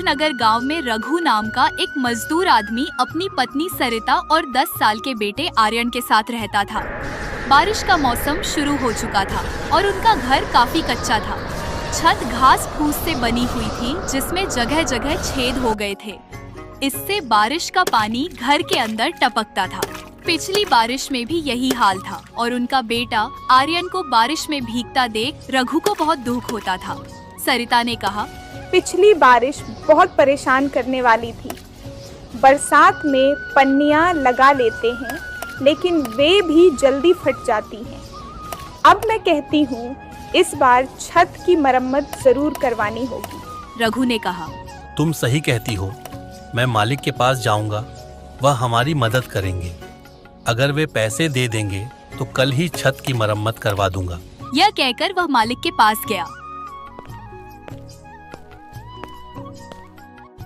नगर गांव में रघु नाम का एक मजदूर आदमी अपनी पत्नी सरिता और 10 साल के बेटे आर्यन के साथ रहता था। बारिश का मौसम शुरू हो चुका था और उनका घर काफी कच्चा था। छत घास फूस से बनी हुई थी जिसमें जगह जगह छेद हो गए थे। इससे बारिश का पानी घर के अंदर टपकता था। पिछली बारिश में भी यही हाल था और उनका बेटा आर्यन को बारिश में भीगता देख रघु को बहुत दुख होता था। सरिता ने कहा, पिछली बारिश बहुत परेशान करने वाली थी। बरसात में पन्नियां लगा लेते हैं लेकिन वे भी जल्दी फट जाती हैं। अब मैं कहती हूँ इस बार छत की मरम्मत जरूर करवानी होगी। रघु ने कहा, तुम सही कहती हो। मैं मालिक के पास जाऊंगा, वह हमारी मदद करेंगे। अगर वे पैसे दे देंगे तो कल ही छत की मरम्मत करवा दूंगा। यह कहकर वह मालिक के पास गया।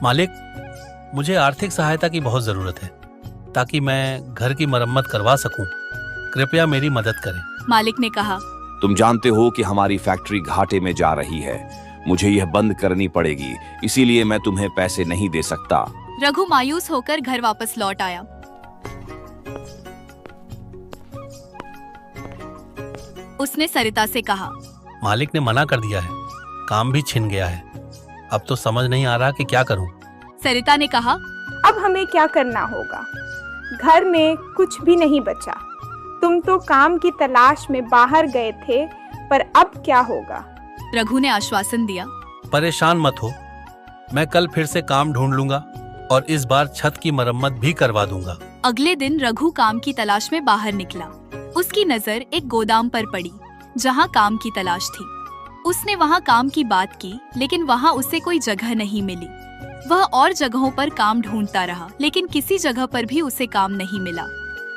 मालिक, मुझे आर्थिक सहायता की बहुत जरूरत है ताकि मैं घर की मरम्मत करवा सकूं। कृपया मेरी मदद करें। मालिक ने कहा, तुम जानते हो कि हमारी फैक्ट्री घाटे में जा रही है। मुझे यह बंद करनी पड़ेगी, इसीलिए मैं तुम्हें पैसे नहीं दे सकता। रघु मायूस होकर घर वापस लौट आया। उसने सरिता से कहा, मालिक ने मना कर दिया है, काम भी छिन गया है। अब तो समझ नहीं आ रहा कि क्या करूं। सरिता ने कहा, अब हमें क्या करना होगा? घर में कुछ भी नहीं बचा। तुम तो काम की तलाश में बाहर गए थे, पर अब क्या होगा? रघु ने आश्वासन दिया, परेशान मत हो, मैं कल फिर से काम ढूंढ लूंगा और इस बार छत की मरम्मत भी करवा दूंगा। अगले दिन रघु काम की तलाश में बाहर निकला। उसकी नजर एक गोदाम पर पड़ी जहाँ काम की तलाश थी। उसने वहाँ काम की बात की लेकिन वहाँ उसे कोई जगह नहीं मिली। वह और जगहों पर काम ढूंढता रहा लेकिन किसी जगह पर भी उसे काम नहीं मिला।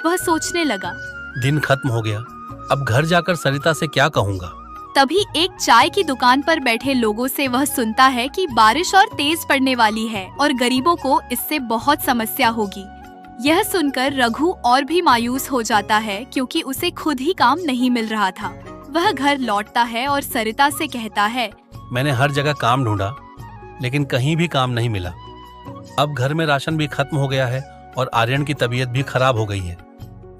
वह सोचने लगा, दिन खत्म हो गया, अब घर जाकर सरिता से क्या कहूँगा। तभी एक चाय की दुकान पर बैठे लोगों से वह सुनता है कि बारिश और तेज पड़ने वाली है और गरीबों को इससे बहुत समस्या होगी। यह सुनकर रघु और भी मायूस हो जाता है क्योंकि उसे खुद ही काम नहीं मिल रहा था। वह घर लौटता है और सरिता से कहता है, मैंने हर जगह काम ढूंढा लेकिन कहीं भी काम नहीं मिला। अब घर में राशन भी खत्म हो गया है और आर्यन की तबीयत भी खराब हो गई है।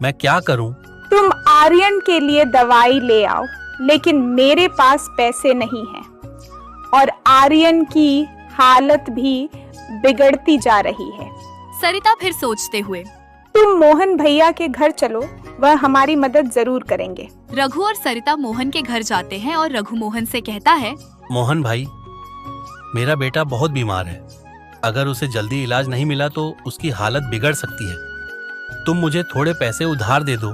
मैं क्या करूं? तुम आर्यन के लिए दवाई ले आओ, लेकिन मेरे पास पैसे नहीं हैं और आर्यन की हालत भी बिगड़ती जा रही है। सरिता फिर सोचते हुए, तुम मोहन भैया के घर चलो, वह हमारी मदद जरूर करेंगे। रघु और सरिता मोहन के घर जाते हैं और रघु मोहन से कहता है, मोहन भाई, मेरा बेटा बहुत बीमार है। अगर उसे जल्दी इलाज नहीं मिला तो उसकी हालत बिगड़ सकती है। तुम मुझे थोड़े पैसे उधार दे दो,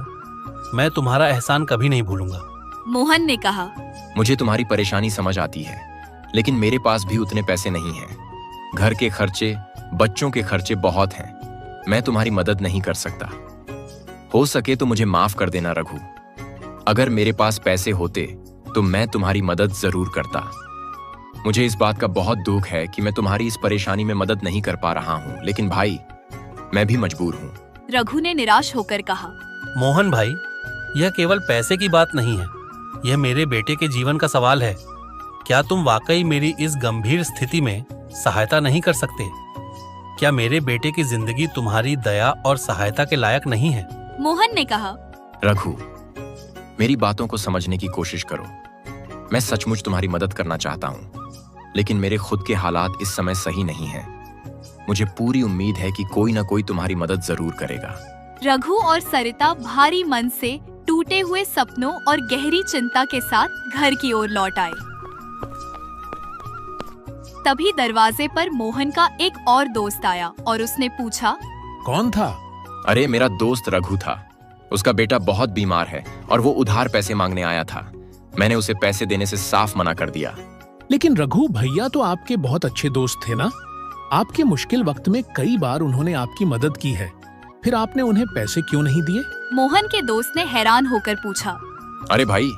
मैं तुम्हारा एहसान कभी नहीं भूलूंगा। मोहन ने कहा, मुझे तुम्हारी परेशानी समझ आती है लेकिन मेरे पास भी उतने पैसे नहीं हैं। घर के खर्चे, बच्चों के खर्चे बहुत हैं। मैं तुम्हारी मदद नहीं कर सकता। हो सके तो मुझे माफ कर देना रघु। अगर मेरे पास पैसे होते तो मैं तुम्हारी मदद जरूर करता। मुझे इस बात का बहुत दुख है कि मैं तुम्हारी इस परेशानी में मदद नहीं कर पा रहा हूँ, लेकिन भाई मैं भी मजबूर हूँ। रघु ने निराश होकर कहा, मोहन भाई, यह केवल पैसे की बात नहीं है, यह मेरे बेटे के जीवन का सवाल है। क्या तुम वाकई मेरी इस गंभीर स्थिति में सहायता नहीं कर सकते? क्या मेरे बेटे की जिंदगी तुम्हारी दया और सहायता के लायक नहीं है? मोहन ने कहा, रघु, मेरी बातों को समझने की कोशिश करो। मैं सचमुच तुम्हारी मदद करना चाहता हूँ, लेकिन मेरे खुद के हालात इस समय सही नहीं हैं। मुझे पूरी उम्मीद है कि कोई ना कोई तुम्हारी मदद जरूर करेगा। रघु और सरिता भारी मन से टूटे हुए सपनों और गहरी चिंता के साथ घर की ओर लौट आए। तभी दरवाजे पर मोहन का एक और दोस्त आया और उसने पूछा, कौन था? अरे मेरा दोस्त रघु था। उसका बेटा बहुत बीमार है और वो उधार पैसे मांगने आया था। मैंने उसे पैसे देने से साफ मना कर दिया। लेकिन रघु भैया तो आपके बहुत अच्छे दोस्त थे ना? आपके मुश्किल वक्त में कई बार उन्होंने आपकी मदद की है, फिर आपने उन्हें पैसे क्यों नहीं दिए? मोहन के दोस्त ने हैरान होकर पूछा। अरे भाई,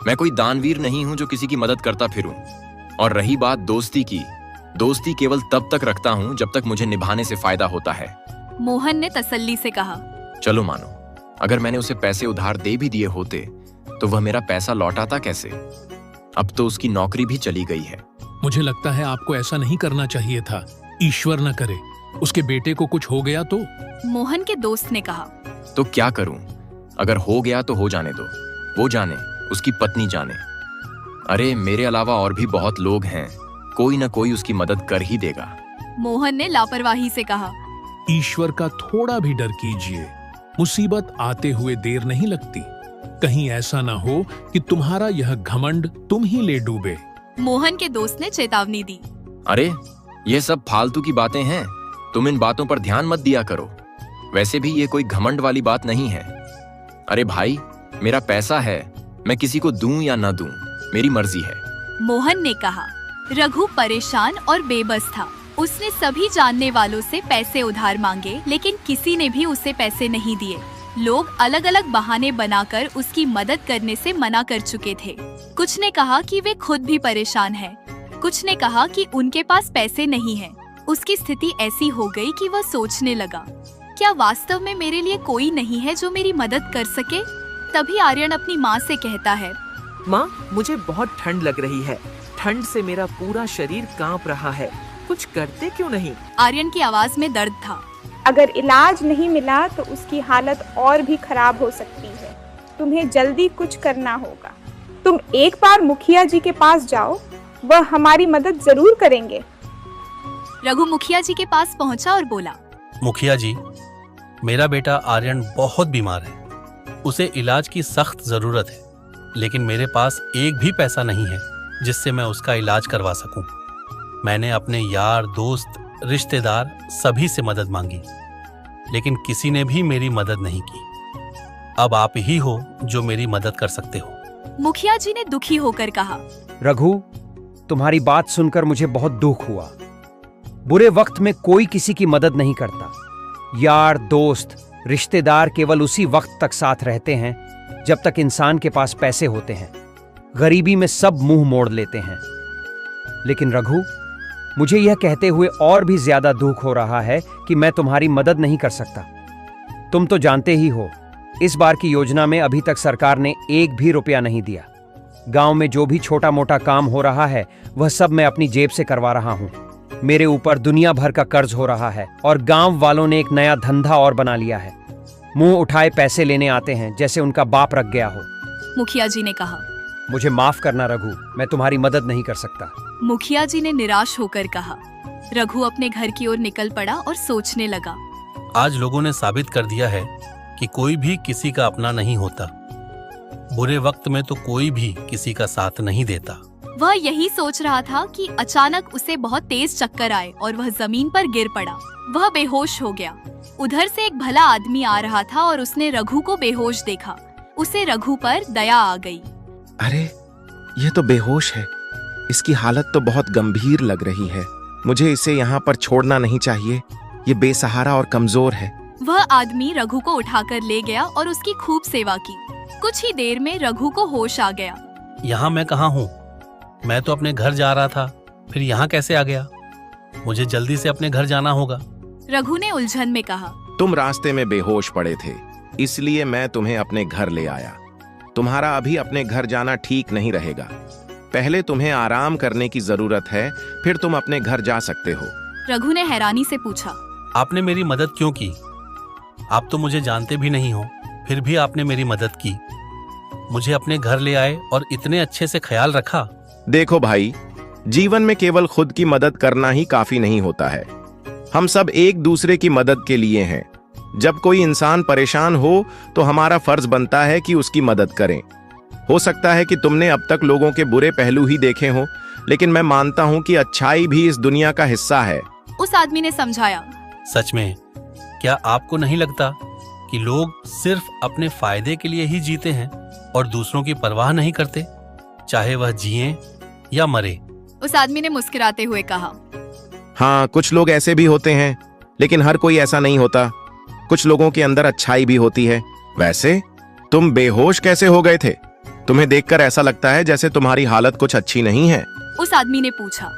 मैं कोई दानवीर नहीं हूं जो किसी की मदद करता फिरूं। और रही बात दोस्ती की, दोस्ती केवल तब तक रखता हूं जब तक मुझे निभाने से फायदा होता है। मोहन ने तसल्ली से कहा। चलो मानो, अगर मैंने उसे पैसे उधार दे भी दिए होते तो वह मेरा पैसा लौटाता कैसे? अब तो उसकी नौकरी भी चली गई है। मुझे लगता है आपको ऐसा नहीं करना चाहिए था। ईश्वर न करे उसके बेटे को कुछ हो गया तो। मोहन के दोस्त ने कहा। तो क्या करूं? अगर हो गया तो हो जाने दो, वो जाने, उसकी पत्नी जाने। अरे मेरे अलावा और भी बहुत लोग हैं, कोई ना कोई उसकी मदद कर ही देगा। मोहन ने लापरवाही से कहा। ईश्वर का थोड़ा भी डर कीजिए, मुसीबत आते हुए देर नहीं लगती। कहीं ऐसा ना हो कि तुम्हारा यह घमंड तुम ही ले डूबे। मोहन के दोस्त ने चेतावनी दी। अरे ये सब फालतू की बातें हैं, तुम इन बातों पर ध्यान मत दिया करो। वैसे भी ये कोई घमंड वाली बात नहीं है। अरे भाई, मेरा पैसा है, मैं किसी को दूं या ना दूं, मेरी मर्जी है। मोहन ने कहा। रघु परेशान और बेबस था। उसने सभी जानने वालों से पैसे उधार मांगे, लेकिन किसी ने भी उसे पैसे नहीं दिए। लोग अलग अलग बहाने बनाकर उसकी मदद करने से मना कर चुके थे। कुछ ने कहा कि वे खुद भी परेशान हैं, कुछ ने कहा कि उनके पास पैसे नहीं हैं। उसकी स्थिति ऐसी हो गई कि वह सोचने लगा, क्या वास्तव में मेरे लिए कोई नहीं है जो मेरी मदद कर सके? तभी आर्यन अपनी माँ से कहता है, माँ, मुझे बहुत ठंड लग रही है। ठंड से मेरा पूरा शरीर कांप रहा है। कुछ करते क्यों नहीं? आर्यन की आवाज में दर्द था। अगर इलाज नहीं मिला तो उसकी हालत और भी खराब हो सकती है। तुम्हें जल्दी कुछ करना होगा। तुम एक बार मुखिया जी के पास जाओ, वह हमारी मदद जरूर करेंगे। रघु मुखिया जी के पास पहुंचा और बोला, मुखिया जी, मेरा बेटा आर्यन बहुत बीमार है, उसे इलाज की सख्त जरूरत है, लेकिन मेरे पास एक भी पैसा नहीं है जिससे मैं उसका इलाज करवा सकूं। मैंने अपने यार, दोस्त, रिश्तेदार सभी से मदद मांगी, लेकिन किसी ने भी मेरी मदद नहीं की। अब आप ही हो जो मेरी मदद कर सकते हो। मुखिया जी ने दुखी होकर कहा, रघु, तुम्हारी बात सुनकर मुझे बहुत दुख हुआ। बुरे वक्त में कोई किसी की मदद नहीं करता। यार, दोस्त, रिश्तेदार केवल उसी वक्त तक साथ रहते हैं जब तक इंसान के पास पैसे होते हैं। गरीबी में सब मुंह मोड़ लेते हैं। लेकिन रघु, मुझे यह कहते हुए और भी ज्यादा दुख हो रहा है कि मैं तुम्हारी मदद नहीं कर सकता। तुम तो जानते ही हो, इस बार की योजना में अभी तक सरकार ने एक भी रुपया नहीं दिया। गांव में जो भी छोटा मोटा काम हो रहा है वह सब मैं अपनी जेब से करवा रहा हूं। मेरे ऊपर दुनिया भर का कर्ज हो रहा है और गांव वालों ने एक नया धंधा और बना लिया है। मुंह उठाए पैसे लेने आते हैं जैसे उनका बाप रख गया हो। मुखिया जी ने कहा। मुझे माफ करना रघु, मैं तुम्हारी मदद नहीं कर सकता। मुखिया जी ने निराश होकर कहा। रघु अपने घर की ओर निकल पड़ा और सोचने लगा। आज लोगों ने साबित कर दिया है कि कोई भी किसी का अपना नहीं होता। बुरे वक्त में तो कोई भी किसी का साथ नहीं देता। वह यही सोच रहा था कि अचानक उसे बहुत तेज चक्कर आए और वह जमीन पर गिर पड़ा। वह बेहोश हो गया। उधर से एक भला आदमी आ रहा था और उसने रघु को बेहोश देखा। उसे रघु पर दया आ गई। अरे, ये तो बेहोश है। इसकी हालत तो बहुत गंभीर लग रही है। मुझे इसे यहाँ पर छोड़ना नहीं चाहिए। ये बेसहारा और कमजोर है। वह आदमी रघु को उठाकर ले गया और उसकी खूब सेवा की। कुछ ही देर में रघु को होश आ गया। यहाँ मैं कहाँ हूँ? मैं तो अपने घर जा रहा था, फिर यहाँ कैसे आ गया? मुझे जल्दी से अपने घर जाना होगा। रघु ने उलझन में कहा। तुम रास्ते में बेहोश पड़े थे, इसलिए मैं तुम्हें अपने घर ले आया। तुम्हारा अभी अपने घर जाना ठीक नहीं रहेगा। पहले तुम्हें आराम करने की जरूरत है, फिर तुम अपने घर जा सकते हो। रघु ने हैरानी से पूछा। आपने मेरी मदद क्यों की? आप तो मुझे जानते भी नहीं हो, फिर भी आपने मेरी मदद की। मुझे अपने घर ले आए और इतने अच्छे से ख्याल रखा। देखो भाई, जीवन में केवल खुद की मदद करना ही काफी नहीं होता है। हम सब एक दूसरे की मदद के लिए हैं। जब कोई इंसान परेशान हो तो हमारा फर्ज बनता है कि उसकी मदद करें। हो सकता है कि तुमने अब तक लोगों के बुरे पहलू ही देखे हों, लेकिन मैं मानता हूं कि अच्छाई भी इस दुनिया का हिस्सा है। उस आदमी ने समझाया। सच में, क्या आपको नहीं लगता कि लोग सिर्फ अपने फायदे के लिए ही जीते हैं और दूसरों की परवाह नहीं करते, चाहे वह जिए या मरे? उस आदमी ने मुस्कुराते हुए कहा। हाँ, कुछ लोग ऐसे भी होते हैं, लेकिन हर कोई ऐसा नहीं होता। कुछ लोगों के अंदर अच्छाई भी होती है। वैसे तुम बेहोश कैसे हो गए थे? तुम्हें देखकर ऐसा लगता है जैसे तुम्हारी हालत कुछ अच्छी नहीं है। उस आदमी ने पूछा।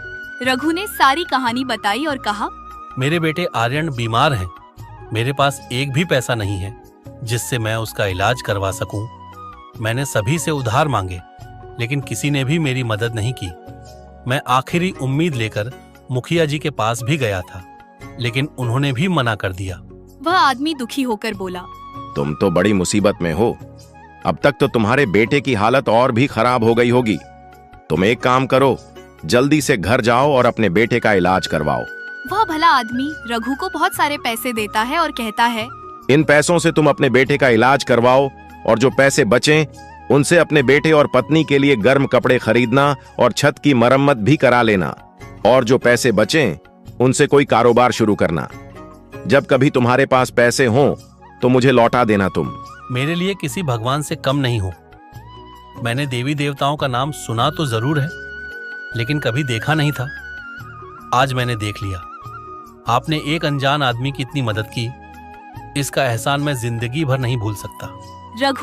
रघु ने सारी कहानी बताई और कहा, मेरे बेटे आर्यन बीमार हैं। मेरे पास एक भी पैसा नहीं है जिससे मैं उसका इलाज करवा सकूं। मैंने सभी से उधार मांगे, लेकिन किसी ने भी मेरी मदद नहीं की। मैं आखिरी उम्मीद लेकर मुखिया जी के पास भी गया था, लेकिन उन्होंने भी मना कर दिया। वह आदमी दुखी होकर बोला, तुम तो बड़ी मुसीबत में हो। अब तक तो तुम्हारे बेटे की हालत और भी खराब हो गई होगी। तुम एक काम करो, जल्दी से घर जाओ और अपने बेटे का इलाज करवाओ। वह भला आदमी रघु को बहुत सारे पैसे देता है और कहता है, इन पैसों से तुम अपने बेटे का इलाज करवाओ और जो पैसे बचें उनसे अपने बेटे और पत्नी के लिए गर्म कपड़े खरीदना और छत की मरम्मत भी करा लेना। और जो पैसे बचें उनसे कोई कारोबार शुरू करना। जब कभी तुम्हारे पास पैसे हों तो मुझे लौटा देना तुम। मेरे लिए किसी भगवान से कम नहीं हो। मैंने देवी देवताओं का नाम सुना तो जरूर है, लेकिन कभी देखा नहीं था। आज मैंने देख लिया। आपने एक अनजान आदमी की इतनी मदद की, इसका एहसान मैं जिंदगी भर नहीं भूल सकता। रघु